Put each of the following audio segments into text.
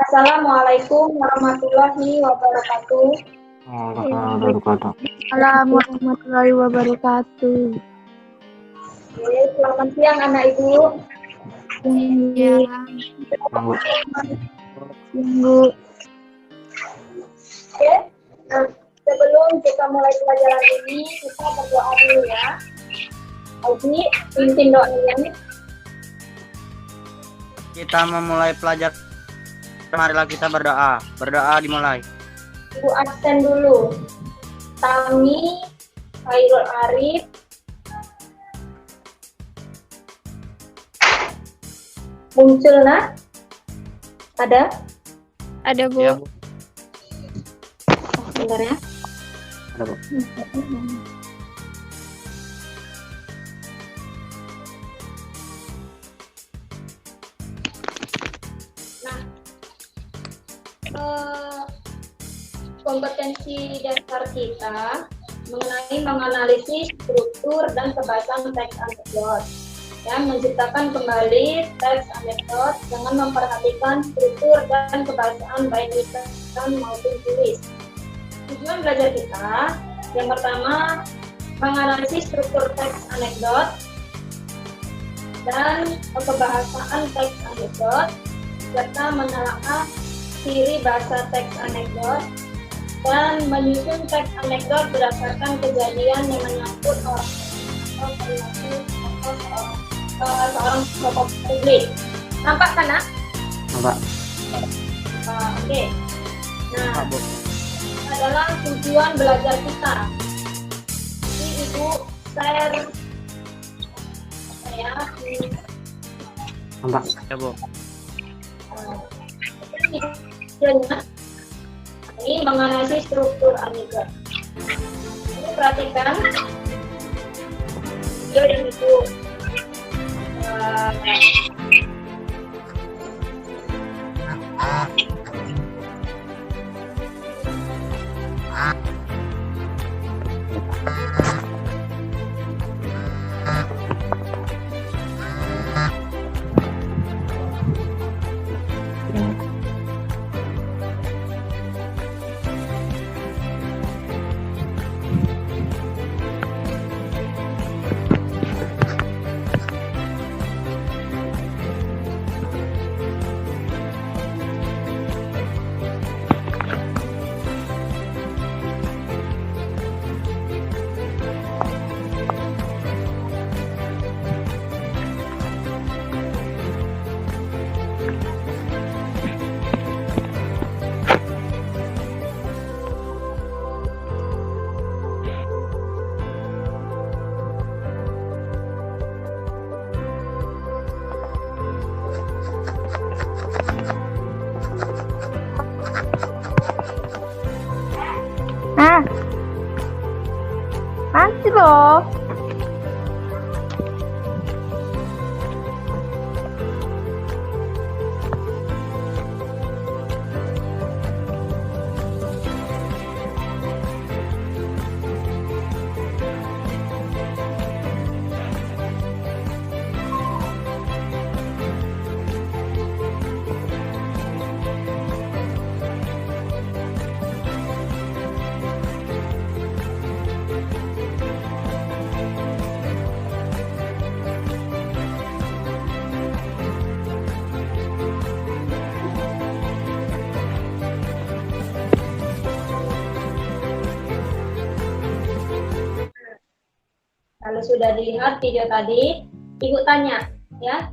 Assalamualaikum warahmatullahi wabarakatuh. Assalamualaikum warahmatullahi wabarakatuh. Oke, selamat siang anak ibu. Ya, Bu. Oke, nah, sebelum kita mulai pelajaran ini, kita berdoa dulu ya. Aldi, pimpin doanya. Kita memulai pelajaran. Marilah kita berdoa. Berdoa dimulai. Ibu absen dulu. Tami, Khairul Arif, muncul nah? Ada? Ada, Bu. Ya, Bu. Bentar ya. Ada, Bu. Kompetensi dasar kita mengenai menganalisis struktur dan kebahasaan teks anekdot, ya, menciptakan kembali teks anekdot dengan memperhatikan struktur dan kebahasaan baik lisan maupun tulis. Tujuan belajar kita yang pertama menganalisis struktur teks anekdot dan kebahasaan teks anekdot serta menelaah ciri bahasa teks anekdot dan menyusun teks anekdot berdasarkan kejadian yang menyangkut orang atau seorang tokoh publik. Nampak kan, Nak? Nampak. Oke. Nah, Nampak, Bu. adalah tujuan belajar kita. Jadi Ibu share ya. Nampak. Ya, Bu. Ini menganalisis struktur anekdot. Ini perhatikan video dan Ibu Masih loh. kalau sudah dilihat video tadi, Ibu tanya, ya.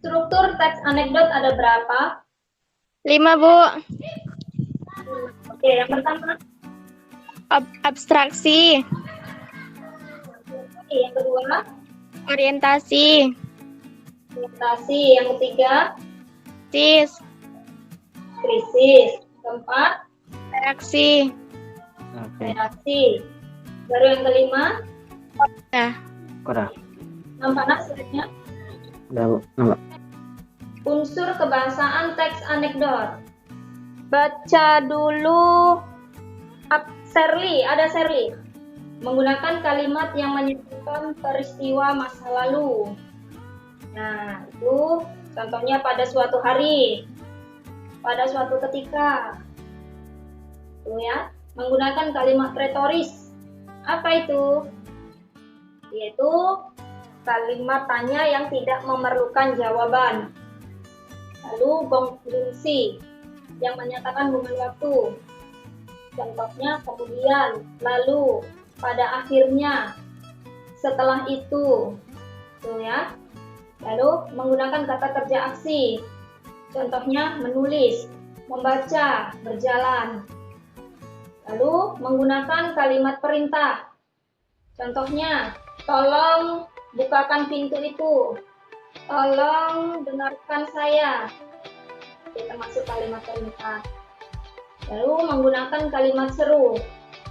Struktur teks anekdot ada berapa? 5, Bu. Oke, yang pertama. Abstraksi. Oke, yang kedua. Orientasi. Orientasi. Yang ketiga. Krisis. Keempat. Reaksi. Reaksi. Baru yang kelima. Udah. Nampak nak slide-nya? Udah, Bu. Nampak. Unsur kebahasaan teks anekdot. Baca dulu. Serli, ada Serli. Menggunakan kalimat yang menyebutkan peristiwa masa lalu. Nah, itu Contohnya pada suatu hari, pada suatu ketika. Tuh ya, menggunakan kalimat retoris. Apa itu? Yaitu kalimat tanya yang tidak memerlukan jawaban. Lalu konjungsi yang menyatakan hubungan waktu. Contohnya kemudian, lalu, pada akhirnya, setelah itu. Tuh ya. Lalu menggunakan kata kerja aksi. Contohnya menulis, membaca, berjalan. Lalu menggunakan kalimat perintah. Contohnya, tolong bukakan pintu itu. Tolong dengarkan saya. Itu termasuk kalimat perintah. Lalu menggunakan kalimat seru.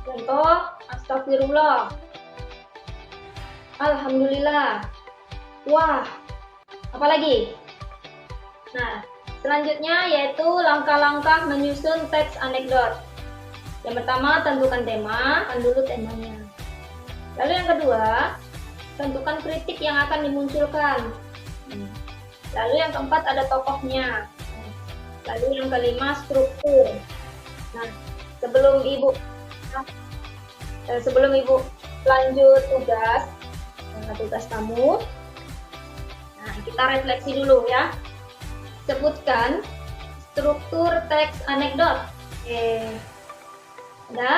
Contoh, astagfirullah. Alhamdulillah. Wah. Apalagi? Nah, selanjutnya yaitu langkah-langkah menyusun teks anekdot. Yang pertama, tentukan tema, kan dulu temanya. Lalu yang kedua, tentukan kritik yang akan dimunculkan. Lalu yang keempat, ada tokohnya. Lalu yang kelima, struktur. Nah, sebelum ibu lanjut tugas kamu, nah kita refleksi dulu ya. Sebutkan struktur teks anekdot. Ada.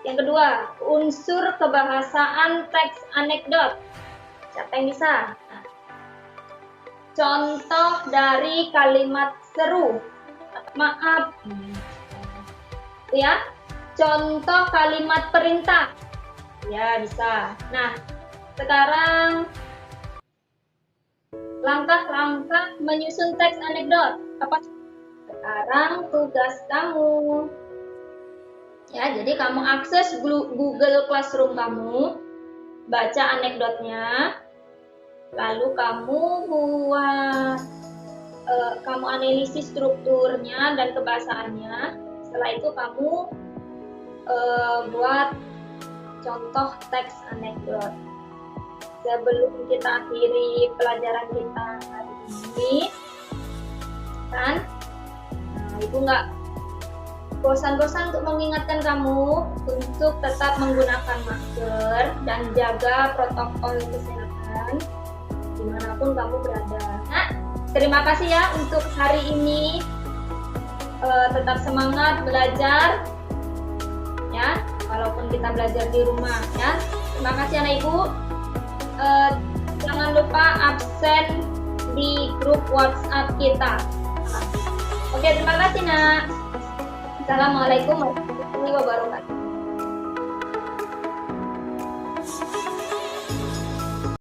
Yang kedua, unsur kebahasaan teks anekdot. Siapa yang bisa? Nah, contoh dari kalimat seru. Maaf. Ya. Contoh kalimat perintah. Ya, bisa. Nah, sekarang langkah-langkah menyusun teks anekdot. Apa? Sekarang tugas kamu. Ya, jadi kamu akses Google Classroom kamu, baca anekdotnya, lalu kamu buat, kamu analisis strukturnya dan kebahasaannya. Setelah itu kamu buat contoh teks anekdot. Sebelum kita akhiri pelajaran kita hari ini, kan? Nah, Ibu nggak bosan-bosan untuk mengingatkan kamu untuk tetap menggunakan masker dan jaga protokol kesehatan dimanapun kamu berada. Nah, terima kasih ya untuk hari ini. Tetap semangat belajar, ya, walaupun kita belajar di rumah, ya. Terima kasih anak ibu. Jangan lupa absen di grup WhatsApp kita. Oke, terima kasih nak. Assalamualaikum warahmatullahi wabarakatuh.